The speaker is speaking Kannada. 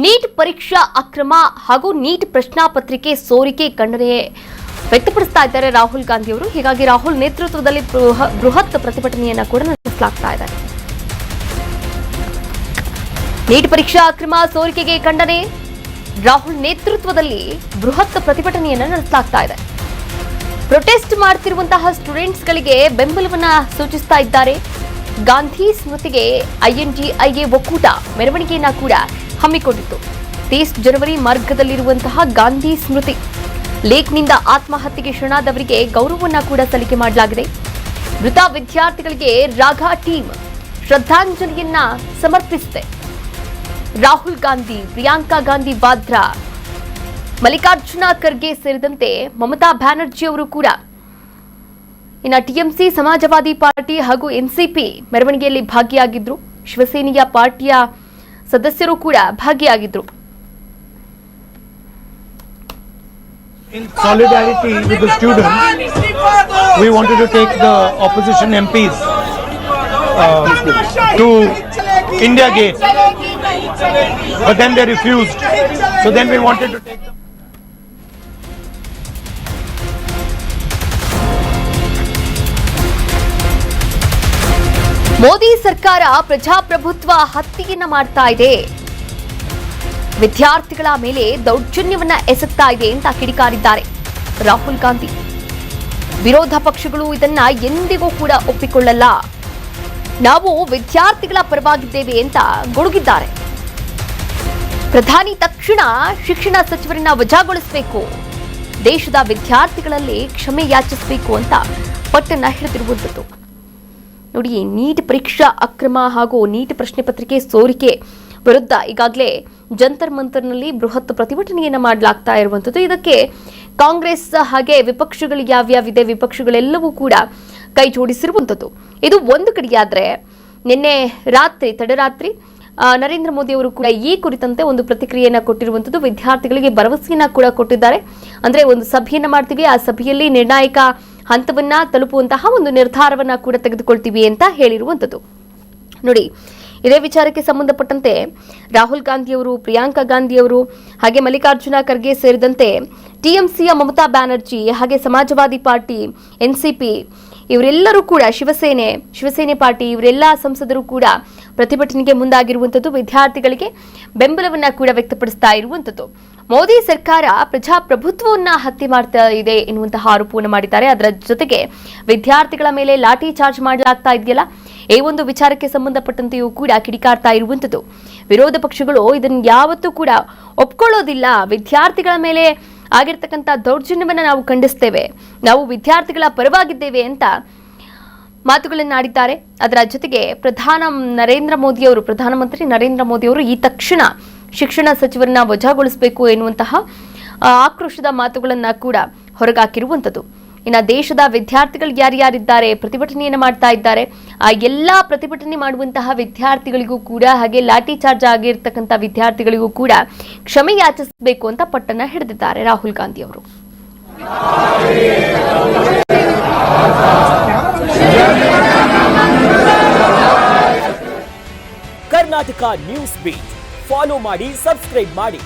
ನೀಟ್ ಪರೀಕ್ಷಾ ಅಕ್ರಮ ಹಾಗೂ ನೀಟ್ ಪ್ರಶ್ನಾ ಪತ್ರಿಕೆ ಸೋರಿಕೆ ಖಂಡನೆ ವ್ಯಕ್ತಪಡಿಸ್ತಾ ಇದ್ದಾರೆ ರಾಹುಲ್ ಗಾಂಧಿ ಅವರು. ಹೀಗಾಗಿ ರಾಹುಲ್ ನೇತೃತ್ವದಲ್ಲಿ ಬೃಹತ್ ಪ್ರತಿಭಟನೆಯನ್ನ ಕೂಡ ನಡೆಸಲಾಗ್ತಾ ಇದೆ. ನೀಟ್ ಪರೀಕ್ಷಾ ಅಕ್ರಮ ಸೋರಿಕೆಗೆ ಖಂಡನೆ, ರಾಹುಲ್ ನೇತೃತ್ವದಲ್ಲಿ ಬೃಹತ್ ಪ್ರತಿಭಟನೆಯನ್ನ ನಡೆಸಲಾಗ್ತಾ ಇದೆ. ಪ್ರೊಟೆಸ್ಟ್ ಮಾಡ್ತಿರುವಂತಹ ಸ್ಟೂಡೆಂಟ್ಸ್ಗಳಿಗೆ ಬೆಂಬಲವನ್ನ ಸೂಚಿಸ್ತಾ ಇದ್ದಾರೆ. ಗಾಂಧಿ ಸ್ಮೃತಿಗೆ INTIA ಒಕ್ಕೂಟ ಮೆರವಣಿಗೆಯನ್ನ ಕೂಡ ಹಮ್ಮಿಕೊಂಡಿತ್ತು. 30 ಜನವರಿ ಮಾರ್ಗದಲ್ಲಿರುವಂತಹ ಗಾಂಧಿ ಸ್ಮೃತಿ ಲೇಕ್ನಿಂದ ಆತ್ಮಹತ್ಯೆಗೆ ಶರಣಾದವರಿಗೆ ಗೌರವವನ್ನ ಕೂಡ ಸಲ್ಲಿಕೆ ಮಾಡಲಾಗಿದೆ. ಮೃತ ವಿದ್ಯಾರ್ಥಿಗಳಿಗೆ ರಾಘಾ ಟೀಮ್ ಶ್ರದ್ಧಾಂಜಲಿಯನ್ನ ಸಮರ್ಪಿಸಿದೆ. ರಾಹುಲ್ ಗಾಂಧಿ, ಪ್ರಿಯಾಂಕಾ ಗಾಂಧಿ ವಾದ್ರಾ, ಮಲ್ಲಿಕಾರ್ಜುನ ಖರ್ಗೆ ಸೇರಿದಂತೆ ಮಮತಾ ಬ್ಯಾನರ್ಜಿ ಅವರು ಕೂಡ, ಇನ್ನು TMC ಸಮಾಜವಾದಿ ಪಾರ್ಟಿ ಹಾಗೂ NCP ಮೆರವಣಿಗೆಯಲ್ಲಿ ಭಾಗಿಯಾಗಿದ್ರು. ಶಿವಸೇನೆಯ ಪಾರ್ಟಿಯ ಸದಸ್ಯರು ಕೂಡ ಭಾಗಿಯಾಗಿದ್ರು. In solidarity with the students, we wanted to take the opposition MPs to India Gate, but then they refused. So then we wanted to take them. Modi ಸರ್ಕಾರ ಪ್ರಜಾಪ್ರಭುತ್ವ ಹತ್ಯೆಯನ್ನ ಮಾಡ್ತಾ ಇದೆ, ವಿದ್ಯಾರ್ಥಿಗಳ ಮೇಲೆ ದೌರ್ಜನ್ಯವನ್ನ ಎಸಗ್ತಾ ಇದೆ ಅಂತ ಕಿಡಿಕಾರಿದ್ದಾರೆ ರಾಹುಲ್ ಗಾಂಧಿ. ವಿರೋಧ ಪಕ್ಷಗಳು ಇದನ್ನ ಎಂದಿಗೂ ಕೂಡ ಒಪ್ಪಿಕೊಳ್ಳಲ್ಲ, ನಾವು ವಿದ್ಯಾರ್ಥಿಗಳ ಪರವಾಗಿದ್ದೇವೆ ಅಂತ ಗುಡುಗಿದ್ದಾರೆ. ಪ್ರಧಾನಿ ತಕ್ಷಣ ಶಿಕ್ಷಣ ಸಚಿವರನ್ನ ವಜಾಗೊಳಿಸಬೇಕು, ದೇಶದ ವಿದ್ಯಾರ್ಥಿಗಳಲ್ಲಿ ಕ್ಷಮೆ ಯಾಚಿಸಬೇಕು ಅಂತ ಪಟ್ಟನ್ನ ಹಿಡಿದಿರುವಂಥದ್ದು. ನೋಡಿ, ನೀಟ್ ಪರೀಕ್ಷಾ ಅಕ್ರಮ ಹಾಗೂ ನೀಟ್ ಪ್ರಶ್ನೆ ಪತ್ರಿಕೆ ಸೋರಿಕೆ ವಿರುದ್ಧ ಈಗಾಗಲೇ ಜಂತರ್ ಮಂತರ್ನಲ್ಲಿ ಬೃಹತ್ ಪ್ರತಿಭಟನೆಯನ್ನು ಮಾಡಲಾಗ್ತಾ ಇರುವಂಥದ್ದು. ಇದಕ್ಕೆ ಕಾಂಗ್ರೆಸ್ ಹಾಗೆ ವಿಪಕ್ಷಗಳು ಯಾವ್ಯಾವಿದೆ, ವಿಪಕ್ಷಗಳೆಲ್ಲವೂ ಕೂಡ ಕೈ ಜೋಡಿಸಿರುವಂಥದ್ದು. ಇದು ಒಂದು ಕಡೆಯಾದರೆ, ನಿನ್ನೆ ತಡರಾತ್ರಿ ನರೇಂದ್ರ ಮೋದಿ ಅವರು ಕೂಡ ಈ ಕುರಿತಂತೆ ಒಂದು ಪ್ರತಿಕ್ರಿಯೆಯನ್ನ ಕೊಟ್ಟಿರುವಂಥದ್ದು. ವಿದ್ಯಾರ್ಥಿಗಳಿಗೆ ಭರವಸೆಯನ್ನ ಕೂಡ ಕೊಟ್ಟಿದ್ದಾರೆ. ಅಂದ್ರೆ ಒಂದು ಸಭೆಯನ್ನ ಮಾಡ್ತೀವಿ, ಆ ಸಭೆಯಲ್ಲಿ ನಿರ್ಣಾಯಕ ಹಂತವನ್ನ ತಲುಪುವಂತಹ ಒಂದು ನಿರ್ಧಾರವನ್ನ ಕೂಡ ತೆಗೆದುಕೊಳ್ತೀವಿ ಅಂತ ಹೇಳಿರುವಂಥದ್ದು. ನೋಡಿ, ಇದೇ ವಿಚಾರಕ್ಕೆ ಸಂಬಂಧಪಟ್ಟಂತೆ ರಾಹುಲ್ ಗಾಂಧಿ ಅವರು, ಪ್ರಿಯಾಂಕಾ ಗಾಂಧಿ ಅವರು ಹಾಗೆ ಮಲ್ಲಿಕಾರ್ಜುನ ಖರ್ಗೆ ಸೇರಿದಂತೆ TMCಯ ಮಮತಾ ಬ್ಯಾನರ್ಜಿ ಹಾಗೆ ಸಮಾಜವಾದಿ ಪಾರ್ಟಿ, NCP ಇವರೆಲ್ಲರೂ ಕೂಡ, ಶಿವಸೇನೆ ಪಾರ್ಟಿ ಇವರೆಲ್ಲ ಸಂಸದರು ಕೂಡ ಪ್ರತಿಭಟನೆಗೆ ಮುಂದಾಗಿರುವಂಥದ್ದು. ವಿದ್ಯಾರ್ಥಿಗಳಿಗೆ ಬೆಂಬಲವನ್ನ ಕೂಡ ವ್ಯಕ್ತಪಡಿಸ್ತಾ ಇರುವಂಥದ್ದು. ಮೋದಿ ಸರ್ಕಾರ ಪ್ರಜಾಪ್ರಭುತ್ವವನ್ನ ಹತ್ಯೆ ಮಾಡ್ತಾ ಇದೆ ಎನ್ನುವಂತಹ ಆರೋಪವನ್ನು ಮಾಡಿದ್ದಾರೆ. ಅದರ ಜೊತೆಗೆ ವಿದ್ಯಾರ್ಥಿಗಳ ಮೇಲೆ ಲಾಠಿ ಚಾರ್ಜ್ ಮಾಡಲಾಗ್ತಾ ಇದೆಯಲ್ಲ, ಈ ಒಂದು ವಿಚಾರಕ್ಕೆ ಸಂಬಂಧಪಟ್ಟಂತೆಯೂ ಕೂಡ ಕಿಡಿಕಾರ್ತಾ ಇರುವಂಥದ್ದು. ವಿರೋಧ ಪಕ್ಷಗಳು ಇದನ್ನು ಯಾವತ್ತೂ ಕೂಡ ಒಪ್ಕೊಳ್ಳೋದಿಲ್ಲ. ವಿದ್ಯಾರ್ಥಿಗಳ ಮೇಲೆ ಆಗಿರ್ತಕ್ಕಂಥ ದೌರ್ಜನ್ಯವನ್ನು ನಾವು ಖಂಡಿಸ್ತೇವೆ, ನಾವು ವಿದ್ಯಾರ್ಥಿಗಳ ಪರವಾಗಿದ್ದೇವೆ ಅಂತ ಮಾತುಗಳನ್ನಾಡಿದ್ದಾರೆ. ಅದರ ಜೊತೆಗೆ ಪ್ರಧಾನಮಂತ್ರಿ ನರೇಂದ್ರ ಮೋದಿ ಅವರು ಈ ತಕ್ಷಣ ಶಿಕ್ಷಣ ಸಚಿವರನ್ನ ವಜಾಗೊಳಿಸಬೇಕು ಎನ್ನುವಂತಹ ಆಕ್ರೋಶದ ಮಾತುಗಳನ್ನ ಕೂಡ ಹೊರಗಾಕಿರುವಂಥದ್ದು. ಇನ್ನು ದೇಶದ ವಿದ್ಯಾರ್ಥಿಗಳು ಯಾರ್ಯಾರಿದ್ದಾರೆ, ಪ್ರತಿಭಟನೆಯನ್ನು ಮಾಡ್ತಾ ಇದ್ದಾರೆ, ಆ ಎಲ್ಲಾ ಪ್ರತಿಭಟನೆ ಮಾಡುವಂತಹ ವಿದ್ಯಾರ್ಥಿಗಳಿಗೂ ಕೂಡ ಹಾಗೆ ಲಾಠಿ ಚಾರ್ಜ್ ಆಗಿರ್ತಕ್ಕಂಥ ವಿದ್ಯಾರ್ಥಿಗಳಿಗೂ ಕೂಡ ಕ್ಷಮೆ ಯಾಚಿಸಬೇಕು ಅಂತ ಪಟ್ಟನ್ನ ಹಿಡಿದಿದ್ದಾರೆ ರಾಹುಲ್ ಗಾಂಧಿ ಅವರು. ಕರ್ನಾಟಕ ನ್ಯೂಸ್ ಬೀಟ್ ಫಾಲೋ ಮಾಡಿ, ಸಬ್ಸ್ಕ್ರೈಬ್ ಮಾಡಿ.